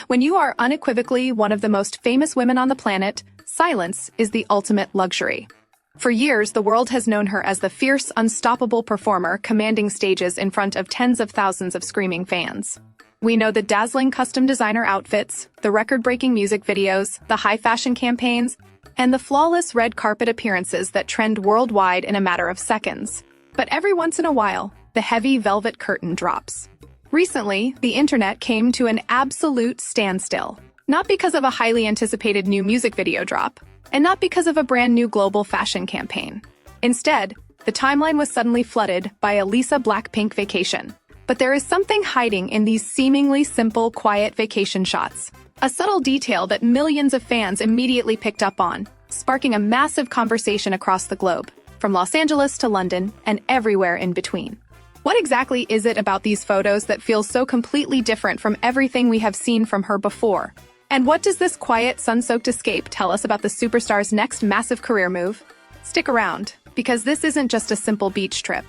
When you are unequivocally one of the most famous women on the planet, silence is the ultimate luxury. For years, the world has known her as the fierce, unstoppable performer commanding stages in front of tens of thousands of screaming fans. We know the dazzling custom designer outfits, the record-breaking music videos, the high-fashion campaigns, and the flawless red carpet appearances that trend worldwide in a matter of seconds. But every once in a while, the heavy velvet curtain drops. Recently, the internet came to an absolute standstill. Not because of a highly anticipated new music video drop, and not because of a brand new global fashion campaign. Instead, the timeline was suddenly flooded by a Lalisa Blackpink vacation. But there is something hiding in these seemingly simple, quiet vacation shots. A subtle detail that millions of fans immediately picked up on, sparking a massive conversation across the globe, from Los Angeles to London and everywhere in between. What exactly is it about these photos that feels so completely different from everything we have seen from her before? And what does this quiet, sun-soaked escape tell us about the superstar's next massive career move? Stick around, because this isn't just a simple beach trip.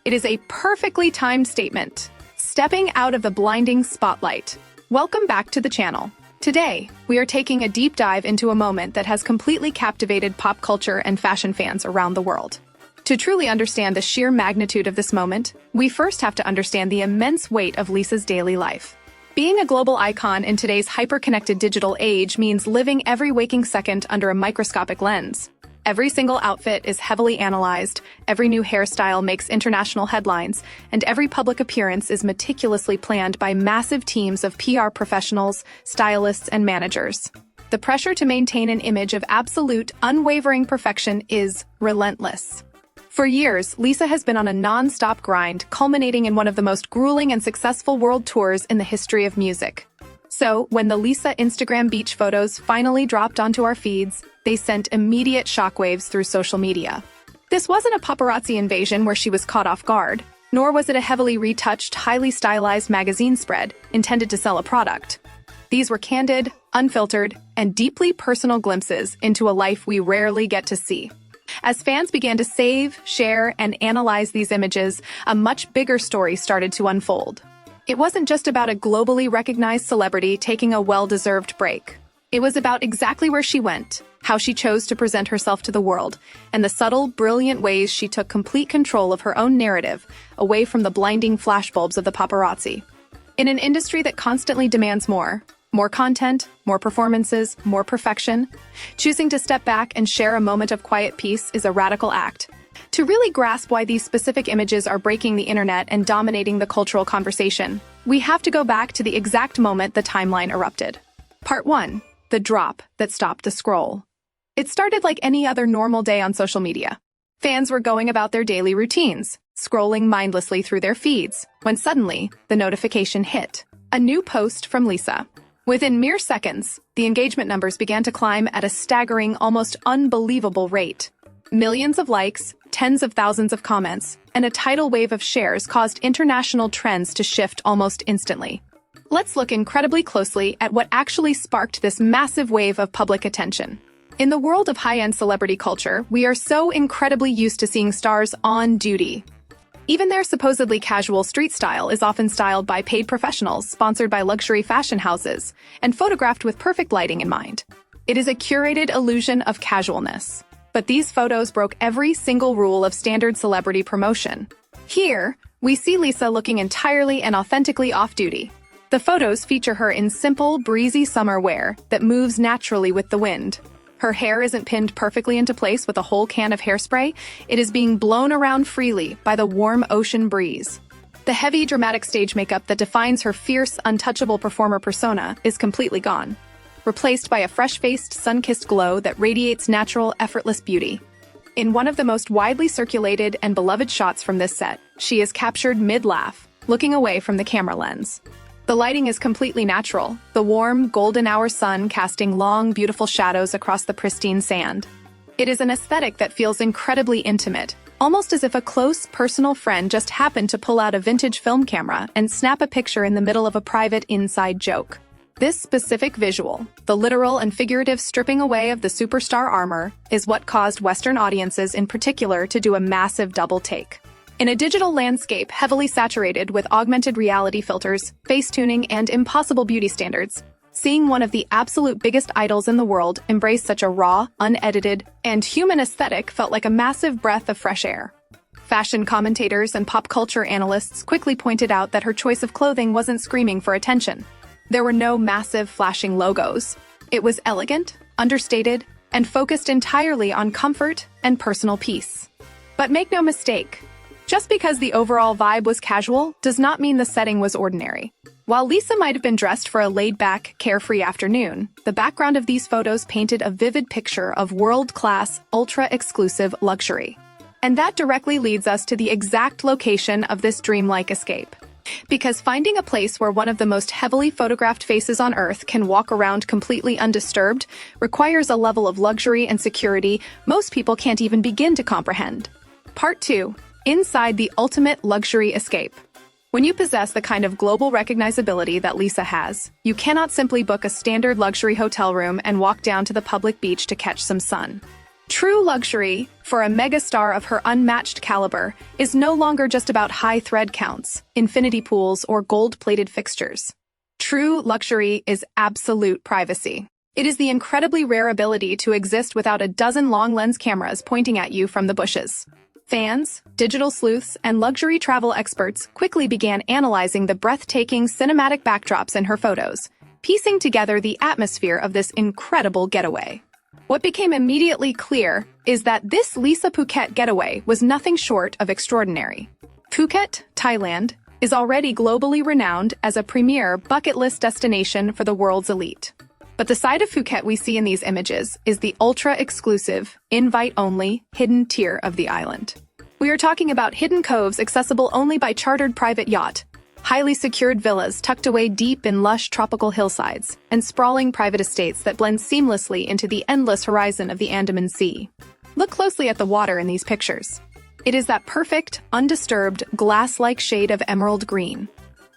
It is a perfectly timed statement, stepping out of the blinding spotlight. Welcome back to the channel. Today, we are taking a deep dive into a moment that has completely captivated pop culture and fashion fans around the world. To truly understand the sheer magnitude of this moment, we first have to understand the immense weight of Lisa's daily life. Being a global icon in today's hyper-connected digital age means living every waking second under a microscopic lens. Every single outfit is heavily analyzed, every new hairstyle makes international headlines, and every public appearance is meticulously planned by massive teams of PR professionals, stylists, and managers. The pressure to maintain an image of absolute, unwavering perfection is relentless. For years, Lisa has been on a non-stop grind, culminating in one of the most grueling and successful world tours in the history of music. So, when the Lisa Instagram beach photos finally dropped onto our feeds, they sent immediate shockwaves through social media. This wasn't a paparazzi invasion where she was caught off guard, nor was it a heavily retouched, highly stylized magazine spread intended to sell a product. These were candid, unfiltered, and deeply personal glimpses into a life we rarely get to see. As fans began to save, share, and analyze these images, a much bigger story started to unfold. It wasn't just about a globally recognized celebrity taking a well-deserved break. It was about exactly where she went, how she chose to present herself to the world, and the subtle, brilliant ways she took complete control of her own narrative, away from the blinding flashbulbs of the paparazzi. In an industry that constantly demands more content, more performances, more perfection, choosing to step back and share a moment of quiet peace is a radical act. To really grasp why these specific images are breaking the internet and dominating the cultural conversation, we have to go back to the exact moment the timeline erupted. Part 1. The drop that stopped the scroll. It started like any other normal day on social media. Fans were going about their daily routines, scrolling mindlessly through their feeds, when suddenly, the notification hit. A new post from Lisa. Within mere seconds, the engagement numbers began to climb at a staggering, almost unbelievable rate. Millions of likes, tens of thousands of comments, and a tidal wave of shares caused international trends to shift almost instantly. Let's look incredibly closely at what actually sparked this massive wave of public attention. In the world of high-end celebrity culture, we are so incredibly used to seeing stars on duty. Even their supposedly casual street style is often styled by paid professionals, sponsored by luxury fashion houses, and photographed with perfect lighting in mind. It is a curated illusion of casualness. But these photos broke every single rule of standard celebrity promotion. Here, we see Lisa looking entirely and authentically off-duty. The photos feature her in simple, breezy summer wear that moves naturally with the wind. Her hair isn't pinned perfectly into place with a whole can of hairspray. It is being blown around freely by the warm ocean breeze. The heavy, dramatic stage makeup that defines her fierce, untouchable performer persona is completely gone, replaced by a fresh-faced, sun-kissed glow that radiates natural, effortless beauty. In one of the most widely circulated and beloved shots from this set, she is captured mid-laugh, looking away from the camera lens. The lighting is completely natural, the warm, golden-hour sun casting long, beautiful shadows across the pristine sand. It is an aesthetic that feels incredibly intimate, almost as if a close, personal friend just happened to pull out a vintage film camera and snap a picture in the middle of a private inside joke. This specific visual, the literal and figurative stripping away of the superstar armor, is what caused Western audiences in particular to do a massive double take. In a digital landscape heavily saturated with augmented reality filters, face tuning, and impossible beauty standards, Seeing one of the absolute biggest idols in the world embrace such a raw, unedited, and human aesthetic felt like a massive breath of fresh air. Fashion commentators and pop culture analysts quickly pointed out that her choice of clothing wasn't screaming for attention. There were no massive, flashing logos. It was elegant, understated, and focused entirely on comfort and personal peace. But make no mistake, just because the overall vibe was casual does not mean the setting was ordinary. While Lisa might have been dressed for a laid-back, carefree afternoon, the background of these photos painted a vivid picture of world-class, ultra-exclusive luxury. And that directly leads us to the exact location of this dreamlike escape. Because finding a place where one of the most heavily photographed faces on Earth can walk around completely undisturbed requires a level of luxury and security most people can't even begin to comprehend. Part 2. Inside the ultimate luxury escape. When you possess the kind of global recognizability that Lisa has, you cannot simply book a standard luxury hotel room and walk down to the public beach to catch some sun. True luxury, for a megastar of her unmatched caliber, is no longer just about high thread counts, infinity pools, or gold-plated fixtures. True luxury is absolute privacy. It is the incredibly rare ability to exist without a dozen long-lens cameras pointing at you from the bushes. Fans, digital sleuths, and luxury travel experts quickly began analyzing the breathtaking cinematic backdrops in her photos, piecing together the atmosphere of this incredible getaway. What became immediately clear is that this Lisa Phuket getaway was nothing short of extraordinary. Phuket, Thailand, is already globally renowned as a premier bucket list destination for the world's elite. But the side of Phuket we see in these images is the ultra-exclusive, invite-only, hidden tier of the island. We are talking about hidden coves accessible only by chartered private yacht, highly secured villas tucked away deep in lush tropical hillsides, and sprawling private estates that blend seamlessly into the endless horizon of the Andaman Sea. Look closely at the water in these pictures. It is that perfect, undisturbed, glass-like shade of emerald green,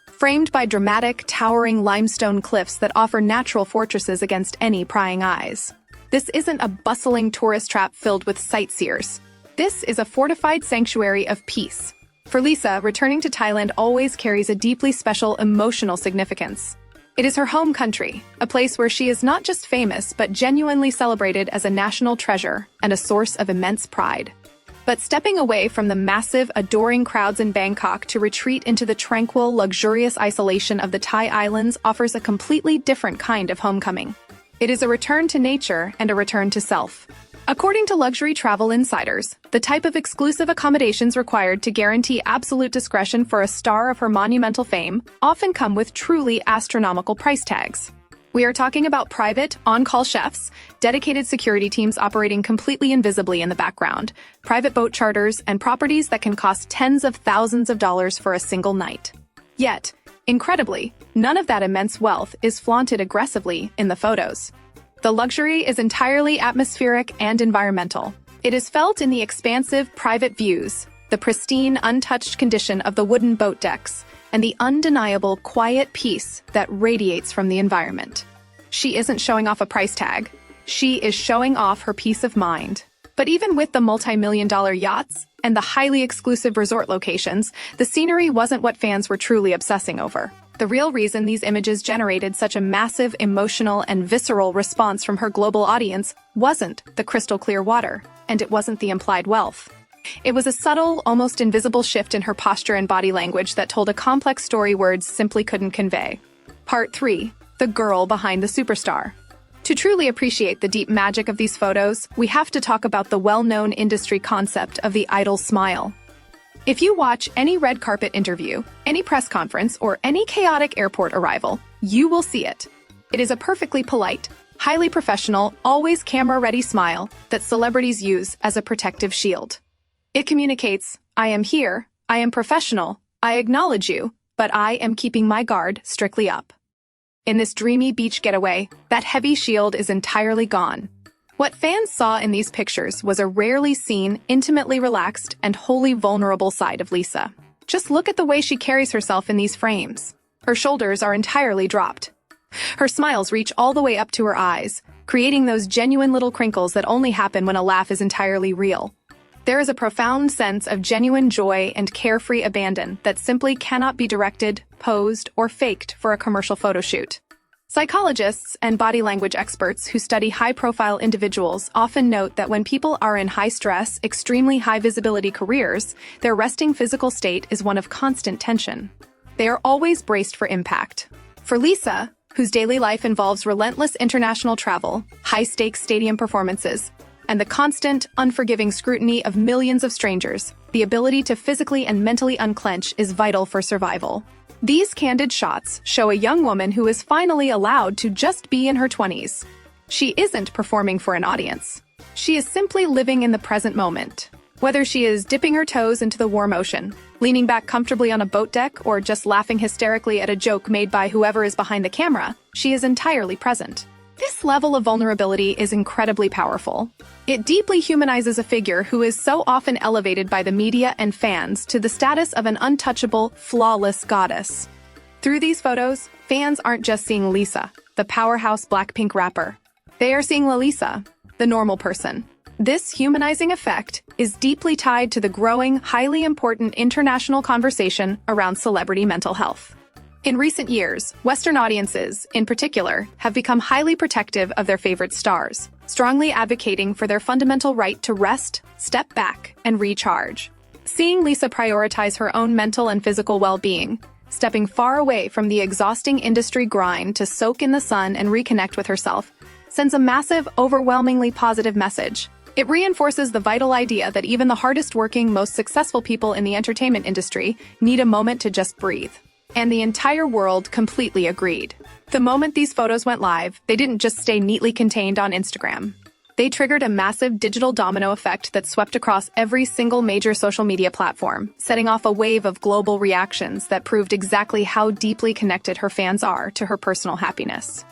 framed by dramatic, towering limestone cliffs that offer natural fortresses against any prying eyes. This isn't a bustling tourist trap filled with sightseers. This is a fortified sanctuary of peace. For Lisa, returning to Thailand always carries a deeply special emotional significance. It is her home country, a place where she is not just famous but genuinely celebrated as a national treasure and a source of immense pride. But stepping away from the massive, adoring crowds in Bangkok to retreat into the tranquil, luxurious isolation of the Thai islands offers a completely different kind of homecoming. It is a return to nature and a return to self. According to luxury travel insiders, the type of exclusive accommodations required to guarantee absolute discretion for a star of her monumental fame often come with truly astronomical price tags. We are talking about private, on-call chefs, dedicated security teams operating completely invisibly in the background, private boat charters, and properties that can cost tens of thousands of dollars for a single night. Yet, incredibly, none of that immense wealth is flaunted aggressively in the photos. The luxury is entirely atmospheric and environmental. It is felt in the expansive, private views, the pristine, untouched condition of the wooden boat decks, and the undeniable, quiet peace that radiates from the environment. She isn't showing off a price tag. She is showing off her peace of mind. But even with the multi-million-dollar yachts and the highly exclusive resort locations, the scenery wasn't what fans were truly obsessing over. The real reason these images generated such a massive, emotional, and visceral response from her global audience wasn't the crystal-clear water, and it wasn't the implied wealth. It was a subtle, almost invisible shift in her posture and body language that told a complex story words simply couldn't convey. Part 3. The girl behind the superstar. To truly appreciate the deep magic of these photos, we have to talk about the well-known industry concept of the idol smile. If you watch any red carpet interview, any press conference, or any chaotic airport arrival, you will see it. It is a perfectly polite, highly professional, always camera-ready smile that celebrities use as a protective shield. It communicates, I am here, I am professional, I acknowledge you, but I am keeping my guard strictly up. In this dreamy beach getaway, that heavy shield is entirely gone. What fans saw in these pictures was a rarely seen, intimately relaxed, and wholly vulnerable side of Lisa. Just look at the way she carries herself in these frames. Her shoulders are entirely dropped. Her smiles reach all the way up to her eyes, creating those genuine little crinkles that only happen when a laugh is entirely real. There is a profound sense of genuine joy and carefree abandon that simply cannot be directed, posed, or faked for a commercial photo shoot. Psychologists and body language experts who study high-profile individuals often note that when people are in high-stress, extremely high-visibility careers, their resting physical state is one of constant tension. They are always braced for impact. For Lalisa, whose daily life involves relentless international travel, high-stakes stadium performances, and the constant, unforgiving scrutiny of millions of strangers, the ability to physically and mentally unclench is vital for survival. These candid shots show a young woman who is finally allowed to just be in her 20s. She isn't performing for an audience. She is simply living in the present moment. Whether she is dipping her toes into the warm ocean, leaning back comfortably on a boat deck, or just laughing hysterically at a joke made by whoever is behind the camera, she is entirely present. This level of vulnerability is incredibly powerful. It deeply humanizes a figure who is so often elevated by the media and fans to the status of an untouchable, flawless goddess. Through these photos, fans aren't just seeing Lalisa, the powerhouse Blackpink rapper. They are seeing Lalisa, the normal person. This humanizing effect is deeply tied to the growing, highly important international conversation around celebrity mental health. In recent years, Western audiences, in particular, have become highly protective of their favorite stars, strongly advocating for their fundamental right to rest, step back, and recharge. Seeing Lalisa prioritize her own mental and physical well-being, stepping far away from the exhausting industry grind to soak in the sun and reconnect with herself, sends a massive, overwhelmingly positive message. It reinforces the vital idea that even the hardest-working, most successful people in the entertainment industry need a moment to just breathe. And the entire world completely agreed. The moment these photos went live, they didn't just stay neatly contained on Instagram. They triggered a massive digital domino effect that swept across every single major social media platform, setting off a wave of global reactions that proved exactly how deeply connected her fans are to her personal happiness.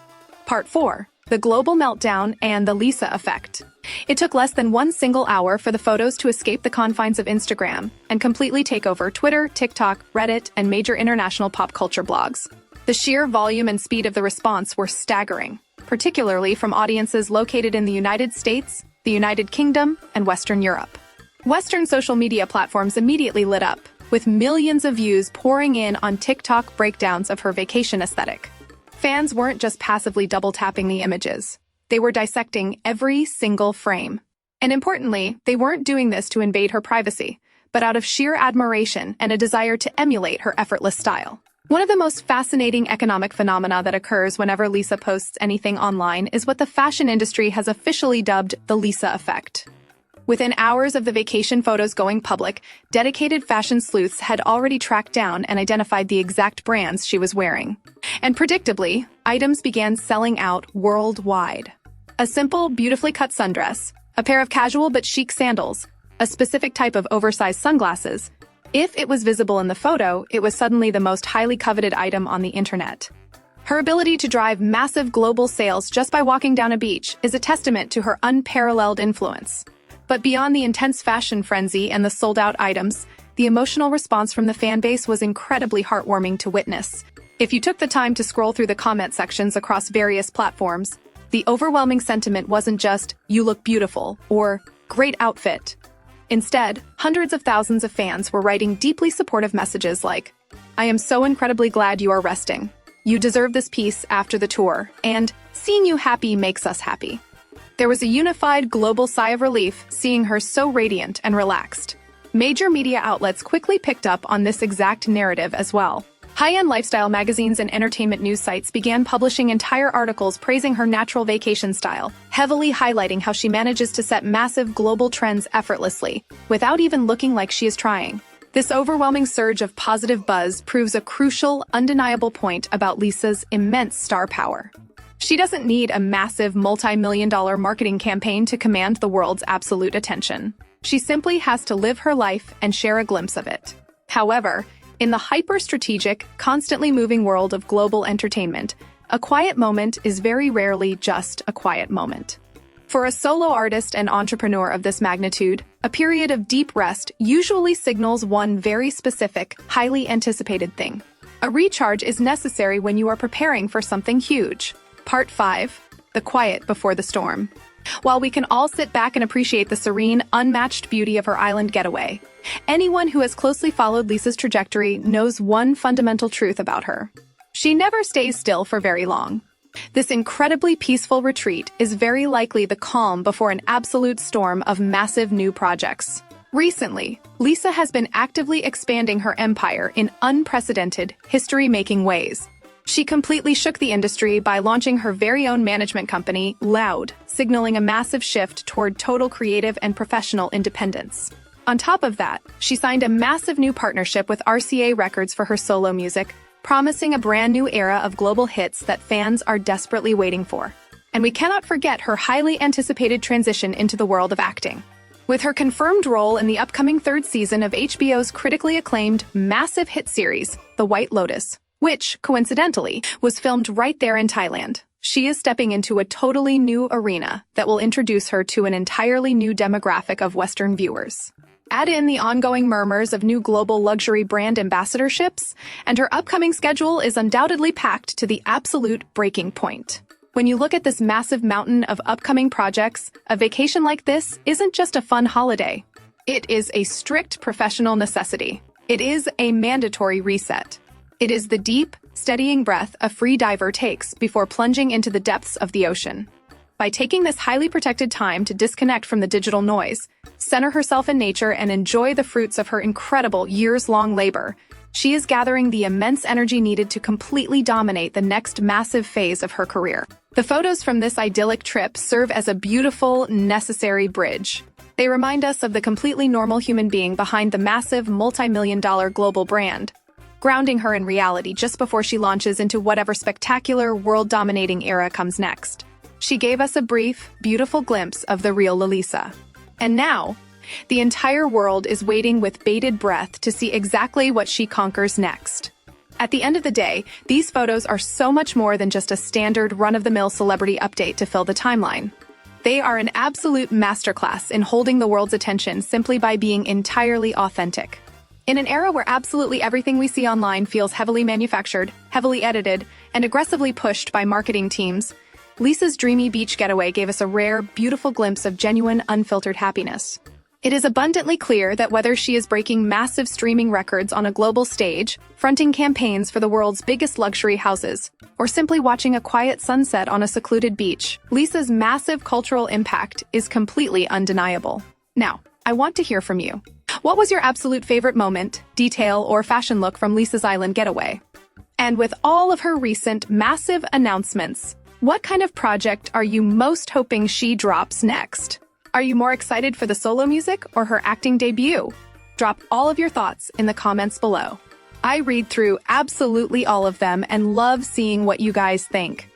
Part 4. The Global Meltdown and the Lalisa Effect. It took less than one single hour for the photos to escape the confines of Instagram and completely take over Twitter, TikTok, Reddit, and major international pop culture blogs. The sheer volume and speed of the response were staggering, particularly from audiences located in the United States, the United Kingdom, and Western Europe. Western social media platforms immediately lit up, with millions of views pouring in on TikTok breakdowns of her vacation aesthetic. Fans weren't just passively double-tapping the images. They were dissecting every single frame. And importantly, they weren't doing this to invade her privacy, but out of sheer admiration and a desire to emulate her effortless style. One of the most fascinating economic phenomena that occurs whenever Lalisa posts anything online is what the fashion industry has officially dubbed the Lalisa effect. Within hours of the vacation photos going public, dedicated fashion sleuths had already tracked down and identified the exact brands she was wearing. And predictably, items began selling out worldwide. A simple, beautifully cut sundress, a pair of casual but chic sandals, a specific type of oversized sunglasses. If it was visible in the photo, it was suddenly the most highly coveted item on the internet. Her ability to drive massive global sales just by walking down a beach is a testament to her unparalleled influence. But beyond the intense fashion frenzy and the sold-out items, the emotional response from the fanbase was incredibly heartwarming to witness. If you took the time to scroll through the comment sections across various platforms, the overwhelming sentiment wasn't just, "You look beautiful," or "Great outfit." Instead, hundreds of thousands of fans were writing deeply supportive messages like, "I am so incredibly glad you are resting. You deserve this piece after the tour," and "Seeing you happy makes us happy." There was a unified global sigh of relief seeing her so radiant and relaxed. Major media outlets quickly picked up on this exact narrative as well. High-end lifestyle magazines and entertainment news sites began publishing entire articles praising her natural vacation style, heavily highlighting how she manages to set massive global trends effortlessly, without even looking like she is trying. This overwhelming surge of positive buzz proves a crucial, undeniable point about Lalisa's immense star power. She doesn't need a massive multi-million-dollar marketing campaign to command the world's absolute attention. She simply has to live her life and share a glimpse of it. However, in the hyper-strategic, constantly moving world of global entertainment, a quiet moment is very rarely just a quiet moment. For a solo artist and entrepreneur of this magnitude, a period of deep rest usually signals one very specific, highly anticipated thing. A recharge is necessary when you are preparing for something huge. Part 5. The Quiet Before the Storm. While we can all sit back and appreciate the serene, unmatched beauty of her island getaway, anyone who has closely followed Lalisa's trajectory knows one fundamental truth about her. She never stays still for very long. This incredibly peaceful retreat is very likely the calm before an absolute storm of massive new projects. Recently, Lisa has been actively expanding her empire in unprecedented, history-making ways. She completely shook the industry by launching her very own management company, Loud, signaling a massive shift toward total creative and professional independence. On top of that, she signed a massive new partnership with RCA Records for her solo music, promising a brand new era of global hits that fans are desperately waiting for. And we cannot forget her highly anticipated transition into the world of acting. With her confirmed role in the upcoming third season of HBO's critically acclaimed massive hit series, The White Lotus, which, coincidentally, was filmed right there in Thailand, she is stepping into a totally new arena that will introduce her to an entirely new demographic of Western viewers. Add in the ongoing murmurs of new global luxury brand ambassadorships, and her upcoming schedule is undoubtedly packed to the absolute breaking point. When you look at this massive mountain of upcoming projects, a vacation like this isn't just a fun holiday. It is a strict professional necessity. It is a mandatory reset. It is the deep, steadying breath a free diver takes before plunging into the depths of the ocean. By taking this highly protected time to disconnect from the digital noise, center herself in nature, and enjoy the fruits of her incredible years-long labor, she is gathering the immense energy needed to completely dominate the next massive phase of her career. The photos from this idyllic trip serve as a beautiful, necessary bridge. They remind us of the completely normal human being behind the massive, multi-million-dollar global brand, grounding her in reality just before she launches into whatever spectacular, world-dominating era comes next. She gave us a brief, beautiful glimpse of the real Lalisa. And now, the entire world is waiting with bated breath to see exactly what she conquers next. At the end of the day, these photos are so much more than just a standard run-of-the-mill celebrity update to fill the timeline. They are an absolute masterclass in holding the world's attention simply by being entirely authentic. In an era where absolutely everything we see online feels heavily manufactured, heavily edited, and aggressively pushed by marketing teams, Lisa's Dreamy beach getaway gave us a rare, beautiful glimpse of genuine, unfiltered happiness. It is abundantly clear that whether she is breaking massive streaming records on a global stage, fronting campaigns for the world's biggest luxury houses, or simply watching a quiet sunset on a secluded beach, Lisa's massive cultural impact is completely undeniable. Now, I want to hear from you. What was your absolute favorite moment, detail, or fashion look from Lisa's island getaway? And with all of her recent massive announcements, what kind of project are you most hoping she drops next? Are you more excited for the solo music or her acting debut? Drop all of your thoughts in the comments below. I read through absolutely all of them and love seeing what you guys think.